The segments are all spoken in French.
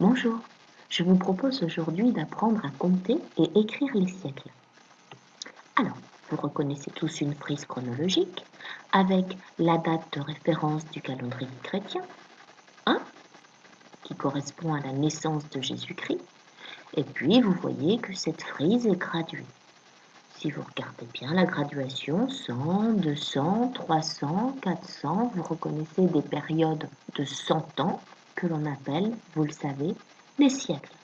Bonjour, je vous propose aujourd'hui d'apprendre à compter et écrire les siècles. Alors, vous reconnaissez tous une frise chronologique avec la date de référence du calendrier chrétien, 1, qui correspond à la naissance de Jésus-Christ, et puis vous voyez que cette frise est graduée. Si vous regardez bien la graduation, 100, 200, 300, 400, vous reconnaissez des périodes de 100 ans que l'on appelle, vous le savez, les siècles.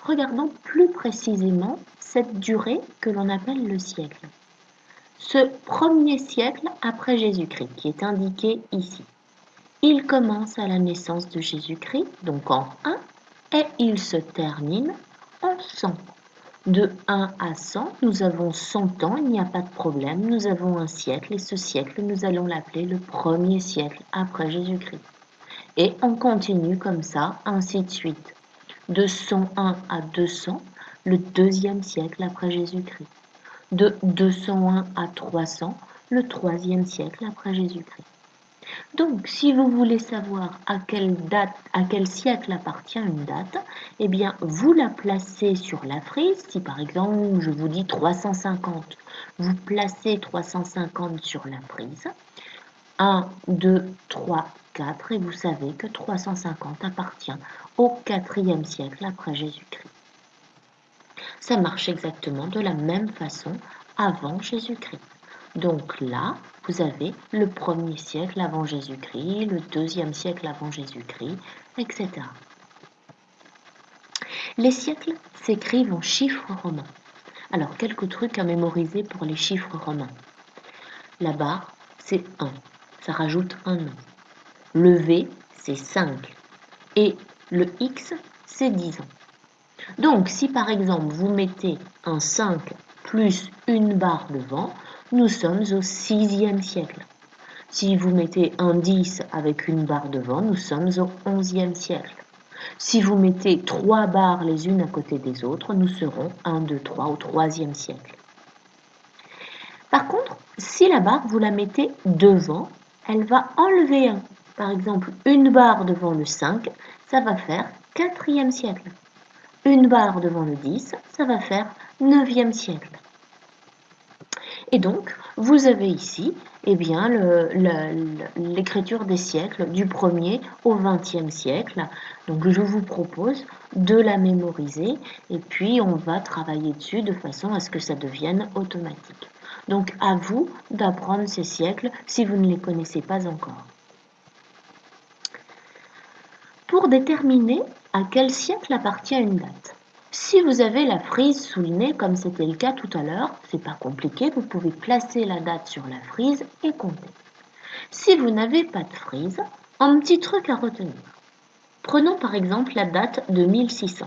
Regardons plus précisément cette durée que l'on appelle le siècle. Ce premier siècle après Jésus-Christ qui est indiqué ici, il commence à la naissance de Jésus-Christ, donc en 1, et il se termine en 100. De 1 à 100, nous avons 100 ans, il n'y a pas de problème, nous avons un siècle et ce siècle, nous allons l'appeler le premier siècle après Jésus-Christ. Et on continue comme ça, ainsi de suite. De 101 à 200, le deuxième siècle après Jésus-Christ. De 201 à 300, le troisième siècle après Jésus-Christ. Donc, si vous voulez savoir à quel siècle appartient une date, eh bien, vous la placez sur la frise. Si par exemple, je vous dis 350, vous placez 350 sur la frise. 1, 2, 3, 4, et vous savez que 350 appartient au IVe siècle après Jésus-Christ. Ça marche exactement de la même façon avant Jésus-Christ. Donc là, vous avez le premier siècle avant Jésus-Christ, le deuxième siècle avant Jésus-Christ, etc. Les siècles s'écrivent en chiffres romains. Alors, quelques trucs à mémoriser pour les chiffres romains. La barre, c'est 1. Ça rajoute un nom. Le V, c'est 5. Et le X, c'est 10 ans. Donc, si par exemple, vous mettez un 5 plus une barre devant, nous sommes au 6e siècle. Si vous mettez un 10 avec une barre devant, nous sommes au 11e siècle. Si vous mettez 3 barres les unes à côté des autres, nous serons 1, 2, 3 au 3e siècle. Par contre, si la barre, vous la mettez devant, elle va enlever 1. Par exemple, une barre devant le 5, ça va faire 4e siècle. Une barre devant le 10, ça va faire 9e siècle. Et donc, vous avez ici bien, l'écriture des siècles du 1er au 20e siècle. Donc, je vous propose de la mémoriser et puis on va travailler dessus de façon à ce que ça devienne automatique. Donc, à vous d'apprendre ces siècles si vous ne les connaissez pas encore. Pour déterminer à quel siècle appartient une date. Si vous avez la frise sous le nez, comme c'était le cas tout à l'heure, c'est pas compliqué, vous pouvez placer la date sur la frise et compter. Si vous n'avez pas de frise, un petit truc à retenir. Prenons par exemple la date de 1600.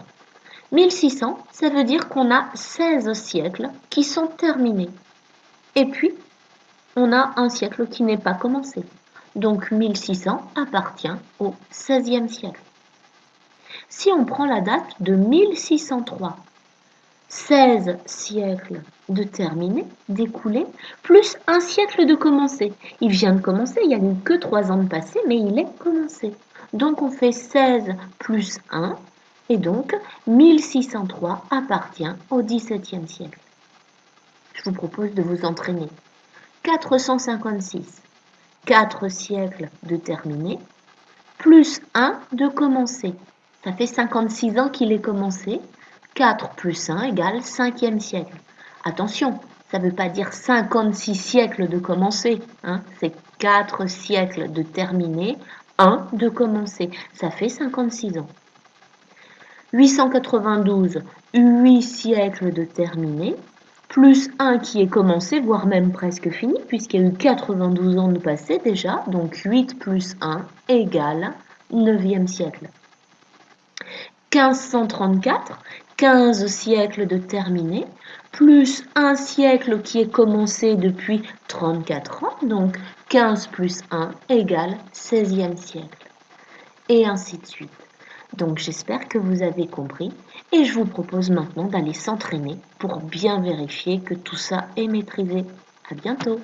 1600, ça veut dire qu'on a 16 siècles qui sont terminés. Et puis, on a un siècle qui n'est pas commencé. Donc 1600 appartient au 16e siècle. Si on prend la date de 1603, 16 siècles de terminé, d'écoulé, plus un siècle de commencé. Il vient de commencer, il n'y a eu que 3 ans de passé, mais il est commencé. Donc on fait 16 plus 1, et donc 1603 appartient au XVIIe siècle. Je vous propose de vous entraîner. 456, 4 siècles de terminé, plus 1 de commencé. Ça fait 56 ans qu'il est commencé. 4 plus 1 égale 5e siècle. Attention, ça ne veut pas dire 56 siècles de commencé. C'est 4 siècles de terminé, 1 de commencé. Ça fait 56 ans. 892, 8 siècles de terminé, plus 1 qui est commencé, voire même presque fini, puisqu'il y a eu 92 ans de passé déjà. Donc 8 plus 1 égale 9e siècle. 1534, 15 siècles de terminé, plus un siècle qui est commencé depuis 34 ans, donc 15 plus 1 égale 16e siècle. Et ainsi de suite. Donc j'espère que vous avez compris et je vous propose maintenant d'aller s'entraîner pour bien vérifier que tout ça est maîtrisé. À bientôt!